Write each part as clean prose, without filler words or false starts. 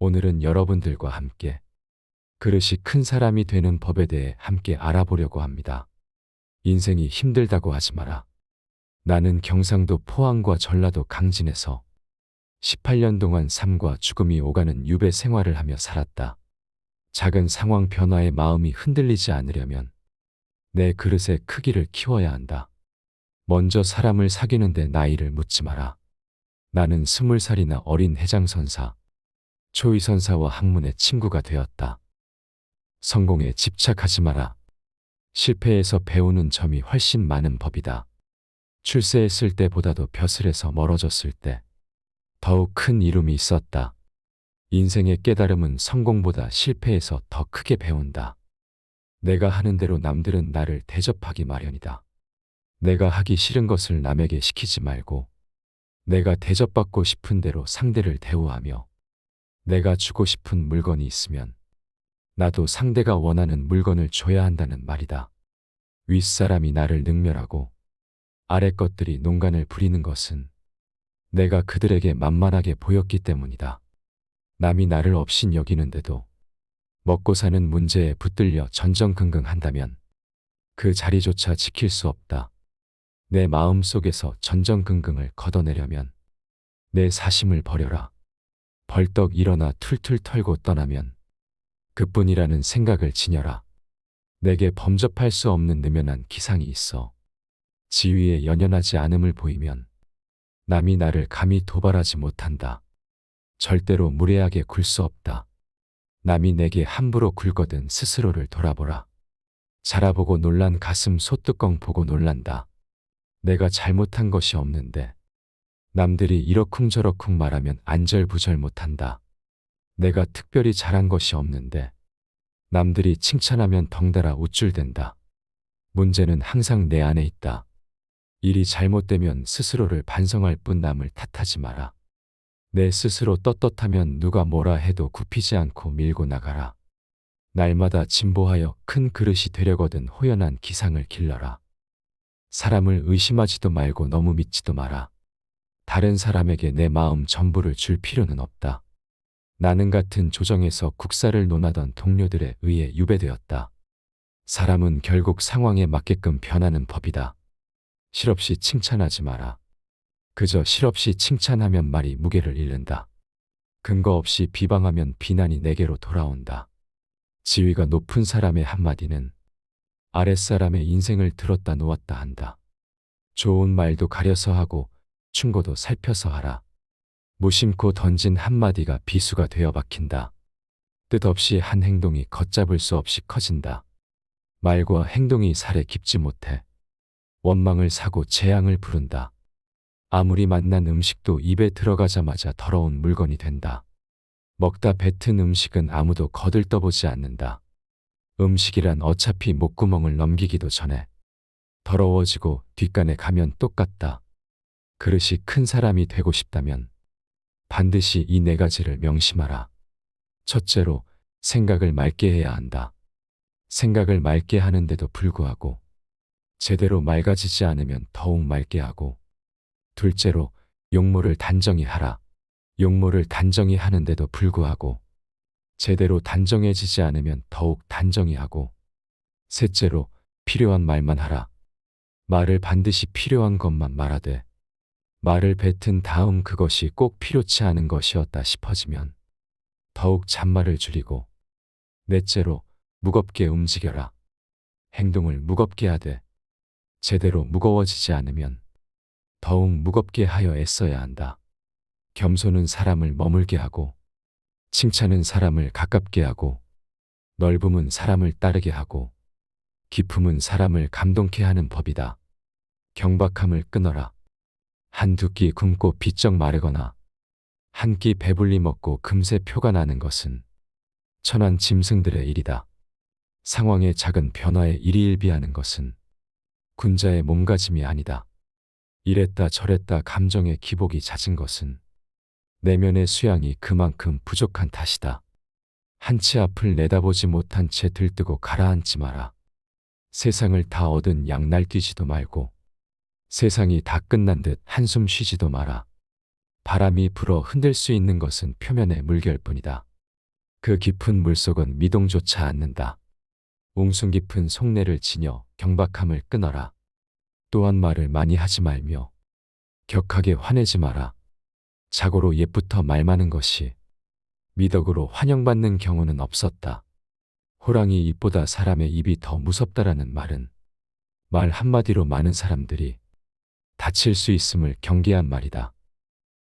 오늘은 여러분들과 함께 그릇이 큰 사람이 되는 법에 대해 함께 알아보려고 합니다. 인생이 힘들다고 하지 마라. 나는 경상도 포항과 전라도 강진에서 18년 동안 삶과 죽음이 오가는 유배 생활을 하며 살았다. 작은 상황 변화에 마음이 흔들리지 않으려면 내 그릇의 크기를 키워야 한다. 먼저 사람을 사귀는데 나이를 묻지 마라. 나는 20살이나 어린 해장선사, 초위선사와 학문의 친구가 되었다. 성공에 집착하지 마라. 실패에서 배우는 점이 훨씬 많은 법이다. 출세했을 때보다도 벼슬에서 멀어졌을 때 더욱 큰 이룸이 있었다. 인생의 깨달음은 성공보다 실패에서 더 크게 배운다. 내가 하는 대로 남들은 나를 대접하기 마련이다. 내가 하기 싫은 것을 남에게 시키지 말고 내가 대접받고 싶은 대로 상대를 대우하며 내가 주고 싶은 물건이 있으면 나도 상대가 원하는 물건을 줘야 한다는 말이다. 윗사람이 나를 능멸하고 아래 것들이 농간을 부리는 것은 내가 그들에게 만만하게 보였기 때문이다. 남이 나를 업신 여기는데도 먹고 사는 문제에 붙들려 전전긍긍한다면 그 자리조차 지킬 수 없다. 내 마음 속에서 전전긍긍을 걷어내려면 내 사심을 버려라. 벌떡 일어나 툴툴 털고 떠나면 그뿐이라는 생각을 지녀라. 내게 범접할 수 없는 느면한 기상이 있어 지위에 연연하지 않음을 보이면 남이 나를 감히 도발하지 못한다. 절대로 무례하게 굴 수 없다. 남이 내게 함부로 굴거든 스스로를 돌아보라. 자라보고 놀란 가슴 소뚜껑 보고 놀란다. 내가 잘못한 것이 없는데 남들이 이러쿵저러쿵 말하면 안절부절 못한다. 내가 특별히 잘한 것이 없는데 남들이 칭찬하면 덩달아 우쭐댄다. 문제는 항상 내 안에 있다. 일이 잘못되면 스스로를 반성할 뿐 남을 탓하지 마라. 내 스스로 떳떳하면 누가 뭐라 해도 굽히지 않고 밀고 나가라. 날마다 진보하여 큰 그릇이 되려거든 호연한 기상을 길러라. 사람을 의심하지도 말고 너무 믿지도 마라. 다른 사람에게 내 마음 전부를 줄 필요는 없다. 나는 같은 조정에서 국사를 논하던 동료들에 의해 유배되었다. 사람은 결국 상황에 맞게끔 변하는 법이다. 실없이 칭찬하지 마라. 그저 실없이 칭찬하면 말이 무게를 잃는다. 근거 없이 비방하면 비난이 내게로 돌아온다. 지위가 높은 사람의 한마디는 아랫사람의 인생을 들었다 놓았다 한다. 좋은 말도 가려서 하고 충고도 살펴서 하라. 무심코 던진 한마디가 비수가 되어 박힌다. 뜻없이 한 행동이 걷잡을 수 없이 커진다. 말과 행동이 살에 깊지 못해 원망을 사고 재앙을 부른다. 아무리 맛난 음식도 입에 들어가자마자 더러운 물건이 된다. 먹다 뱉은 음식은 아무도 거들떠보지 않는다. 음식이란 어차피 목구멍을 넘기기도 전에 더러워지고 뒷간에 가면 똑같다. 그릇이 큰 사람이 되고 싶다면 반드시 이 네 가지를 명심하라. 첫째로 생각을 맑게 해야 한다. 생각을 맑게 하는데도 불구하고 제대로 맑아지지 않으면 더욱 맑게 하고, 둘째로 용모를 단정히 하라. 용모를 단정히 하는데도 불구하고 제대로 단정해지지 않으면 더욱 단정히 하고, 셋째로 필요한 말만 하라. 말을 반드시 필요한 것만 말하되 말을 뱉은 다음 그것이 꼭 필요치 않은 것이었다 싶어지면 더욱 잔말을 줄이고, 넷째로 무겁게 움직여라. 행동을 무겁게 하되 제대로 무거워지지 않으면 더욱 무겁게 하여 애써야 한다. 겸손은 사람을 머물게 하고, 칭찬은 사람을 가깝게 하고, 넓음은 사람을 따르게 하고, 기품은 사람을 감동케 하는 법이다. 경박함을 끊어라. 한두 끼 굶고 비쩍 마르거나 한 끼 배불리 먹고 금세 표가 나는 것은 천한 짐승들의 일이다. 상황의 작은 변화에 일희일비하는 것은 군자의 몸가짐이 아니다. 이랬다 저랬다 감정의 기복이 잦은 것은 내면의 수양이 그만큼 부족한 탓이다. 한치 앞을 내다보지 못한 채 들뜨고 가라앉지 마라. 세상을 다 얻은 양 날뛰지도 말고 세상이 다 끝난 듯 한숨 쉬지도 마라. 바람이 불어 흔들 수 있는 것은 표면의 물결뿐이다. 그 깊은 물속은 미동조차 않는다. 웅숭 깊은 속내를 지녀 경박함을 끊어라. 또한 말을 많이 하지 말며 격하게 화내지 마라. 자고로 옛부터 말 많은 것이 미덕으로 환영받는 경우는 없었다. 호랑이 입보다 사람의 입이 더 무섭다라는 말은 말 한마디로 많은 사람들이 다칠 수 있음을 경계한 말이다.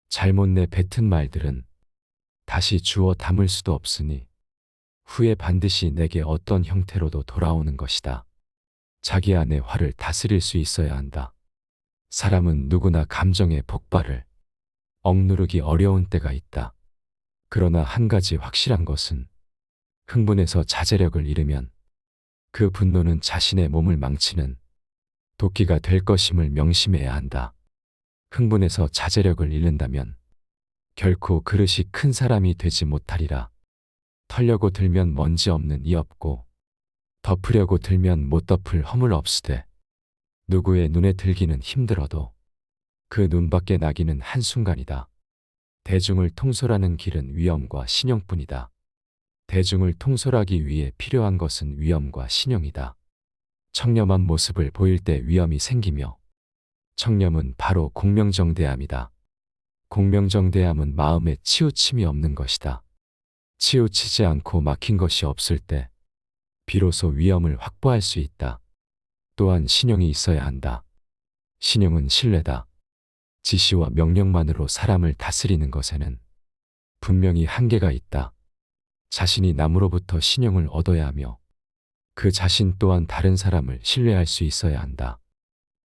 잘못 내뱉은 말들은 다시 주워 담을 수도 없으니 후에 반드시 내게 어떤 형태로도 돌아오는 것이다. 자기 안의 화를 다스릴 수 있어야 한다. 사람은 누구나 감정의 폭발을 억누르기 어려운 때가 있다. 그러나 한 가지 확실한 것은 흥분해서 자제력을 잃으면 그 분노는 자신의 몸을 망치는 도끼가 될 것임을 명심해야 한다. 흥분해서 자제력을 잃는다면 결코 그릇이 큰 사람이 되지 못하리라. 털려고 들면 먼지 없는 이 없고 덮으려고 들면 못 덮을 허물 없으되 누구의 눈에 들기는 힘들어도 그 눈밖에 나기는 한순간이다. 대중을 통솔하는 길은 위엄과 신용뿐이다. 대중을 통솔하기 위해 필요한 것은 위엄과 신용이다. 청렴한 모습을 보일 때 위엄이 생기며 청렴은 바로 공명정대함이다. 공명정대함은 마음에 치우침이 없는 것이다. 치우치지 않고 막힌 것이 없을 때 비로소 위엄을 확보할 수 있다. 또한 신용이 있어야 한다. 신용은 신뢰다. 지시와 명령만으로 사람을 다스리는 것에는 분명히 한계가 있다. 자신이 남으로부터 신용을 얻어야 하며 그 자신 또한 다른 사람을 신뢰할 수 있어야 한다.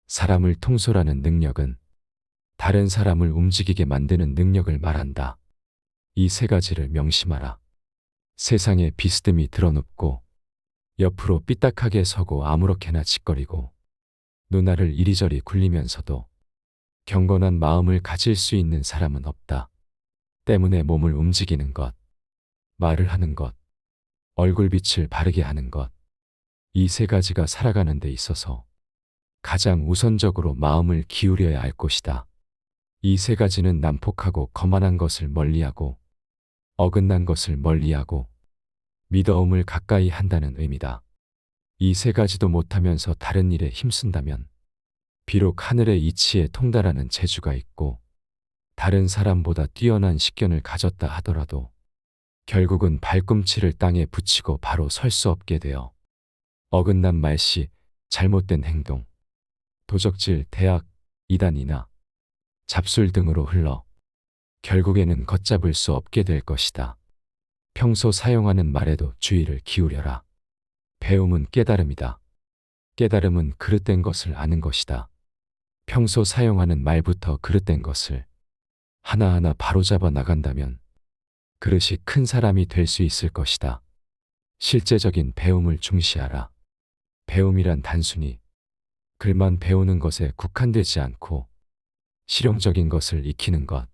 사람을 통솔하는 능력은 다른 사람을 움직이게 만드는 능력을 말한다. 이 세 가지를 명심하라. 세상에 비스듬히 드러눕고 옆으로 삐딱하게 서고 아무렇게나 짓거리고 눈알을 이리저리 굴리면서도 경건한 마음을 가질 수 있는 사람은 없다. 때문에 몸을 움직이는 것, 말을 하는 것, 얼굴빛을 바르게 하는 것, 이 세 가지가 살아가는 데 있어서 가장 우선적으로 마음을 기울여야 할 것이다. 이 세 가지는 난폭하고 거만한 것을 멀리하고 어긋난 것을 멀리하고 미더움을 가까이 한다는 의미다. 이 세 가지도 못하면서 다른 일에 힘쓴다면 비록 하늘의 이치에 통달하는 재주가 있고 다른 사람보다 뛰어난 식견을 가졌다 하더라도 결국은 발꿈치를 땅에 붙이고 바로 설 수 없게 되어 어긋난 말씨, 잘못된 행동, 도적질, 대학, 이단이나 잡술 등으로 흘러 결국에는 걷잡을 수 없게 될 것이다. 평소 사용하는 말에도 주의를 기울여라. 배움은 깨달음이다. 깨달음은 그릇된 것을 아는 것이다. 평소 사용하는 말부터 그릇된 것을 하나하나 바로잡아 나간다면 그릇이 큰 사람이 될 수 있을 것이다. 실제적인 배움을 중시하라. 배움이란 단순히 글만 배우는 것에 국한되지 않고 실용적인 것을 익히는 것,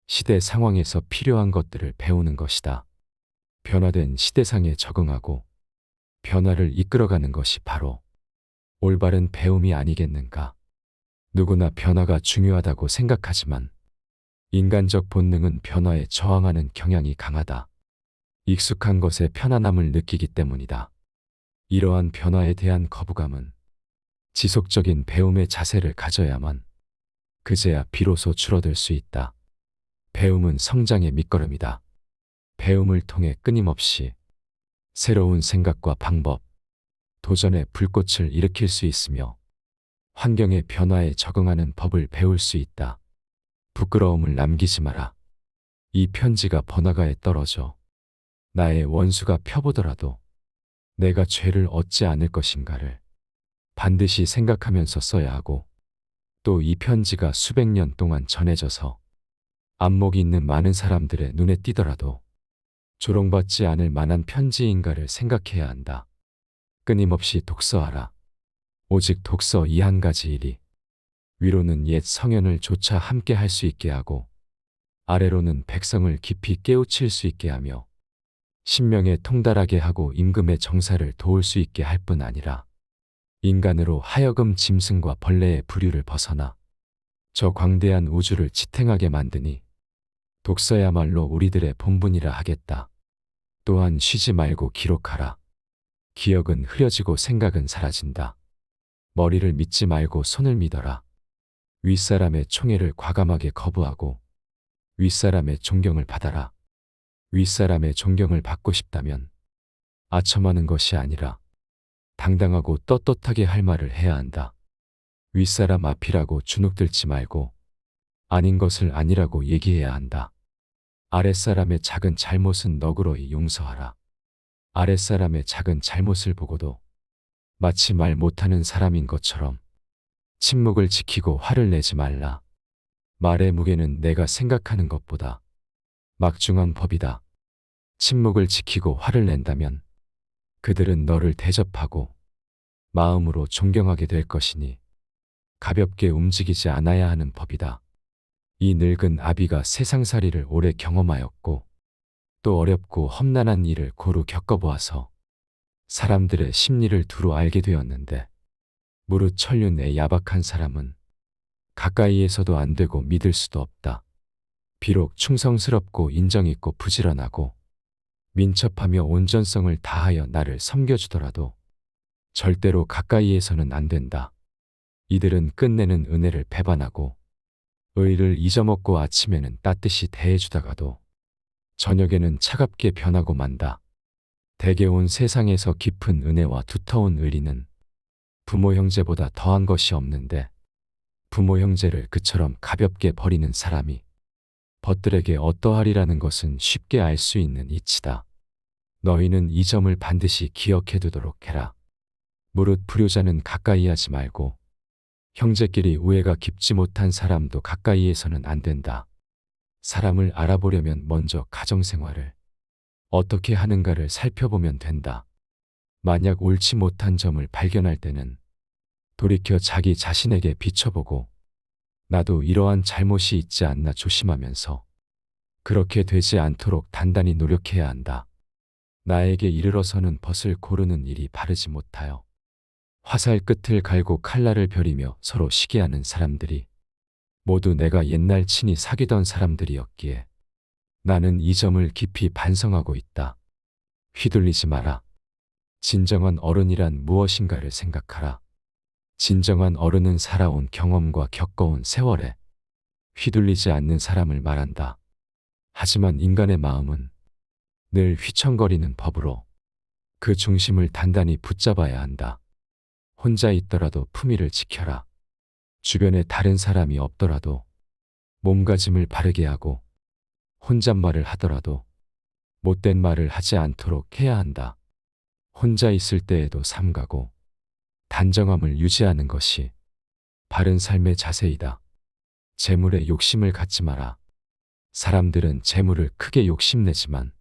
시대 상황에서 필요한 것들을 배우는 것이다. 변화된 시대상에 적응하고 변화를 이끌어가는 것이 바로 올바른 배움이 아니겠는가. 누구나 변화가 중요하다고 생각하지만 인간적 본능은 변화에 저항하는 경향이 강하다. 익숙한 것에 편안함을 느끼기 때문이다. 이러한 변화에 대한 거부감은 지속적인 배움의 자세를 가져야만 그제야 비로소 줄어들 수 있다. 배움은 성장의 밑거름이다. 배움을 통해 끊임없이 새로운 생각과 방법, 도전의 불꽃을 일으킬 수 있으며 환경의 변화에 적응하는 법을 배울 수 있다. 부끄러움을 남기지 마라. 이 편지가 번화가에 떨어져 나의 원수가 펴보더라도 내가 죄를 얻지 않을 것인가를 반드시 생각하면서 써야 하고 또 이 편지가 수백 년 동안 전해져서 안목이 있는 많은 사람들의 눈에 띄더라도 조롱받지 않을 만한 편지인가를 생각해야 한다. 끊임없이 독서하라. 오직 독서 이 한 가지 일이 위로는 옛 성현을 조차 함께 할 수 있게 하고 아래로는 백성을 깊이 깨우칠 수 있게 하며 신명에 통달하게 하고 임금의 정사를 도울 수 있게 할 뿐 아니라 인간으로 하여금 짐승과 벌레의 부류를 벗어나 저 광대한 우주를 지탱하게 만드니 독서야말로 우리들의 본분이라 하겠다. 또한 쉬지 말고 기록하라. 기억은 흐려지고 생각은 사라진다. 머리를 믿지 말고 손을 믿어라. 윗사람의 총애를 과감하게 거부하고 윗사람의 존경을 받아라. 윗사람의 존경을 받고 싶다면 아첨하는 것이 아니라 당당하고 떳떳하게 할 말을 해야 한다. 윗사람 앞이라고 주눅들지 말고 아닌 것을 아니라고 얘기해야 한다. 아랫사람의 작은 잘못은 너그러이 용서하라. 아랫사람의 작은 잘못을 보고도 마치 말 못하는 사람인 것처럼 침묵을 지키고 화를 내지 말라. 말의 무게는 내가 생각하는 것보다 막중한 법이다. 침묵을 지키고 화를 낸다면 그들은 너를 대접하고 마음으로 존경하게 될 것이니 가볍게 움직이지 않아야 하는 법이다. 이 늙은 아비가 세상살이를 오래 경험하였고 또 어렵고 험난한 일을 고루 겪어보아서 사람들의 심리를 두루 알게 되었는데 무릇 천륜의 야박한 사람은 가까이에서도 안 되고 믿을 수도 없다. 비록 충성스럽고 인정있고 부지런하고 민첩하며 온전성을 다하여 나를 섬겨주더라도 절대로 가까이에서는 안 된다. 이들은 끝내는 은혜를 배반하고 의를 잊어먹고 아침에는 따뜻이 대해주다가도 저녁에는 차갑게 변하고 만다. 대개 온 세상에서 깊은 은혜와 두터운 의리는 부모 형제보다 더한 것이 없는데 부모 형제를 그처럼 가볍게 버리는 사람이 벗들에게 어떠하리라는 것은 쉽게 알 수 있는 이치다. 너희는 이 점을 반드시 기억해 두도록 해라. 무릇 불효자는 가까이 하지 말고 형제끼리 우애가 깊지 못한 사람도 가까이에서는 안 된다. 사람을 알아보려면 먼저 가정생활을 어떻게 하는가를 살펴보면 된다. 만약 옳지 못한 점을 발견할 때는 돌이켜 자기 자신에게 비춰보고 나도 이러한 잘못이 있지 않나 조심하면서 그렇게 되지 않도록 단단히 노력해야 한다. 나에게 이르러서는 벗을 고르는 일이 바르지 못하여 화살 끝을 갈고 칼날을 벼리며 서로 시기하는 사람들이 모두 내가 옛날 친히 사귀던 사람들이었기에 나는 이 점을 깊이 반성하고 있다. 휘둘리지 마라. 진정한 어른이란 무엇인가를 생각하라. 진정한 어른은 살아온 경험과 겪어온 세월에 휘둘리지 않는 사람을 말한다. 하지만 인간의 마음은 늘 휘청거리는 법으로 그 중심을 단단히 붙잡아야 한다. 혼자 있더라도 품위를 지켜라. 주변에 다른 사람이 없더라도 몸가짐을 바르게 하고 혼잣말을 하더라도 못된 말을 하지 않도록 해야 한다. 혼자 있을 때에도 삼가고 단정함을 유지하는 것이 바른 삶의 자세이다. 재물에 욕심을 갖지 마라. 사람들은 재물을 크게 욕심내지만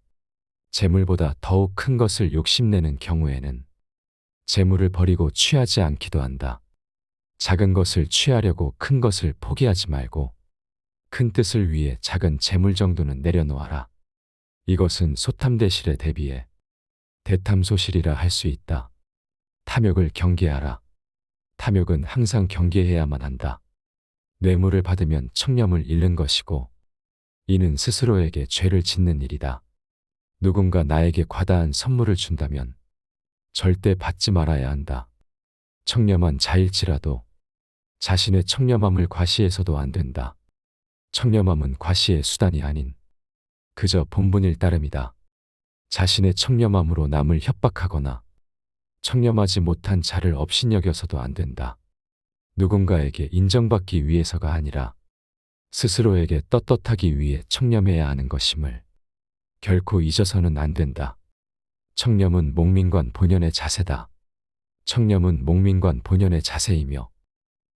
재물보다 더욱 큰 것을 욕심내는 경우에는 재물을 버리고 취하지 않기도 한다. 작은 것을 취하려고 큰 것을 포기하지 말고 큰 뜻을 위해 작은 재물 정도는 내려놓아라. 이것은 소탐대실에 대비해 대탐소실이라 할 수 있다. 탐욕을 경계하라. 탐욕은 항상 경계해야만 한다. 뇌물을 받으면 청렴을 잃는 것이고 이는 스스로에게 죄를 짓는 일이다. 누군가 나에게 과다한 선물을 준다면 절대 받지 말아야 한다. 청렴한 자일지라도 자신의 청렴함을 과시해서도 안 된다. 청렴함은 과시의 수단이 아닌 그저 본분일 따름이다. 자신의 청렴함으로 남을 협박하거나 청렴하지 못한 자를 업신여겨서도 안 된다. 누군가에게 인정받기 위해서가 아니라 스스로에게 떳떳하기 위해 청렴해야 하는 것임을 결코 잊어서는 안 된다. 청렴은 목민관 본연의 자세다. 청렴은 목민관 본연의 자세이며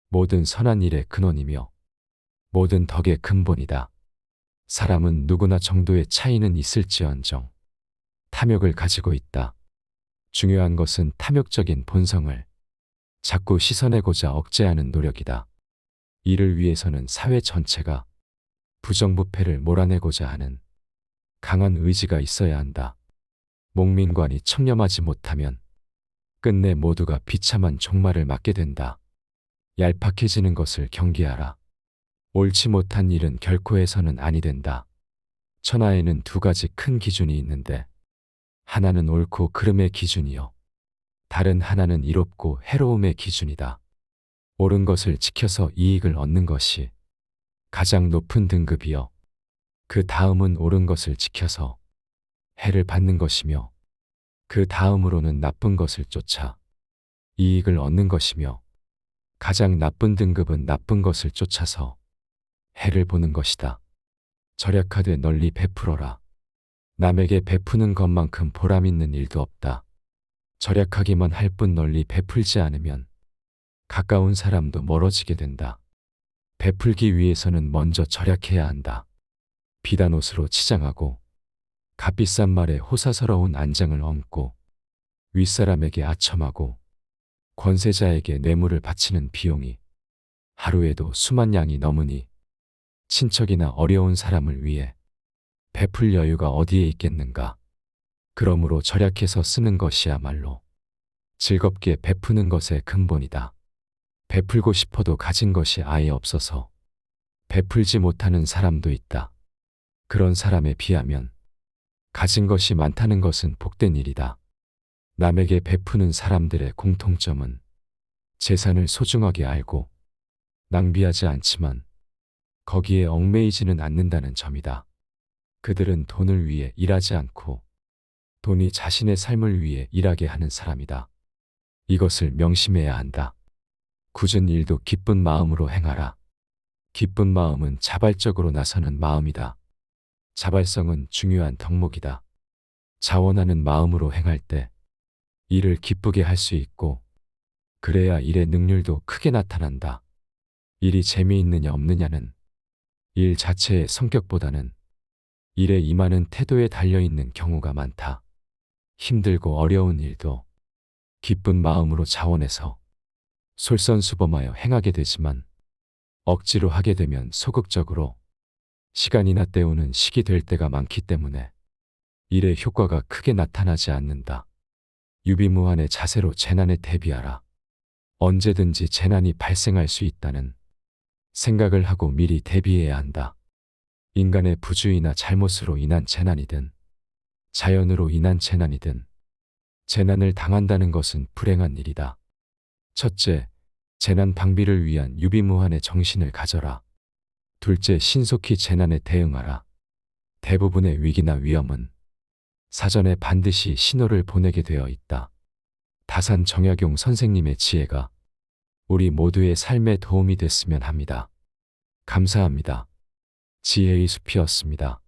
모든 선한 일의 근원이며 모든 덕의 근본이다. 사람은 누구나 정도의 차이는 있을지언정 탐욕을 가지고 있다. 중요한 것은 탐욕적인 본성을 자꾸 씻어내고자 억제하는 노력이다. 이를 위해서는 사회 전체가 부정부패를 몰아내고자 하는 강한 의지가 있어야 한다. 목민관이 청렴하지 못하면 끝내 모두가 비참한 종말을 맞게 된다. 얄팍해지는 것을 경계하라. 옳지 못한 일은 결코 해서는 아니 된다. 천하에는 두 가지 큰 기준이 있는데 하나는 옳고 그름의 기준이요. 다른 하나는 이롭고 해로움의 기준이다. 옳은 것을 지켜서 이익을 얻는 것이 가장 높은 등급이요. 그 다음은 옳은 것을 지켜서 해를 받는 것이며 그 다음으로는 나쁜 것을 쫓아 이익을 얻는 것이며 가장 나쁜 등급은 나쁜 것을 쫓아서 해를 보는 것이다. 절약하되 널리 베풀어라. 남에게 베푸는 것만큼 보람 있는 일도 없다. 절약하기만 할 뿐 널리 베풀지 않으면 가까운 사람도 멀어지게 된다. 베풀기 위해서는 먼저 절약해야 한다. 비단 옷으로 치장하고 값비싼 말에 호사스러운 안장을 얹고 윗사람에게 아첨하고 권세자에게 뇌물을 바치는 비용이 하루에도 수만 양이 넘으니 친척이나 어려운 사람을 위해 베풀 여유가 어디에 있겠는가. 그러므로 절약해서 쓰는 것이야말로 즐겁게 베푸는 것의 근본이다. 베풀고 싶어도 가진 것이 아예 없어서 베풀지 못하는 사람도 있다. 그런 사람에 비하면 가진 것이 많다는 것은 복된 일이다. 남에게 베푸는 사람들의 공통점은 재산을 소중하게 알고 낭비하지 않지만 거기에 얽매이지는 않는다는 점이다. 그들은 돈을 위해 일하지 않고 돈이 자신의 삶을 위해 일하게 하는 사람이다. 이것을 명심해야 한다. 굳은 일도 기쁜 마음으로 행하라. 기쁜 마음은 자발적으로 나서는 마음이다. 자발성은 중요한 덕목이다. 자원하는 마음으로 행할 때 일을 기쁘게 할 수 있고 그래야 일의 능률도 크게 나타난다. 일이 재미있느냐 없느냐는 일 자체의 성격보다는 일에 임하는 태도에 달려있는 경우가 많다. 힘들고 어려운 일도 기쁜 마음으로 자원해서 솔선수범하여 행하게 되지만 억지로 하게 되면 소극적으로 시간이나 때우는 식이 될 때가 많기 때문에 일의 효과가 크게 나타나지 않는다. 유비무환의 자세로 재난에 대비하라. 언제든지 재난이 발생할 수 있다는 생각을 하고 미리 대비해야 한다. 인간의 부주의나 잘못으로 인한 재난이든 자연으로 인한 재난이든 재난을 당한다는 것은 불행한 일이다. 첫째, 재난 방비를 위한 유비무환의 정신을 가져라. 둘째, 신속히 재난에 대응하라. 대부분의 위기나 위험은 사전에 반드시 신호를 보내게 되어 있다. 다산 정약용 선생님의 지혜가 우리 모두의 삶에 도움이 됐으면 합니다. 감사합니다. 지혜의 숲이었습니다.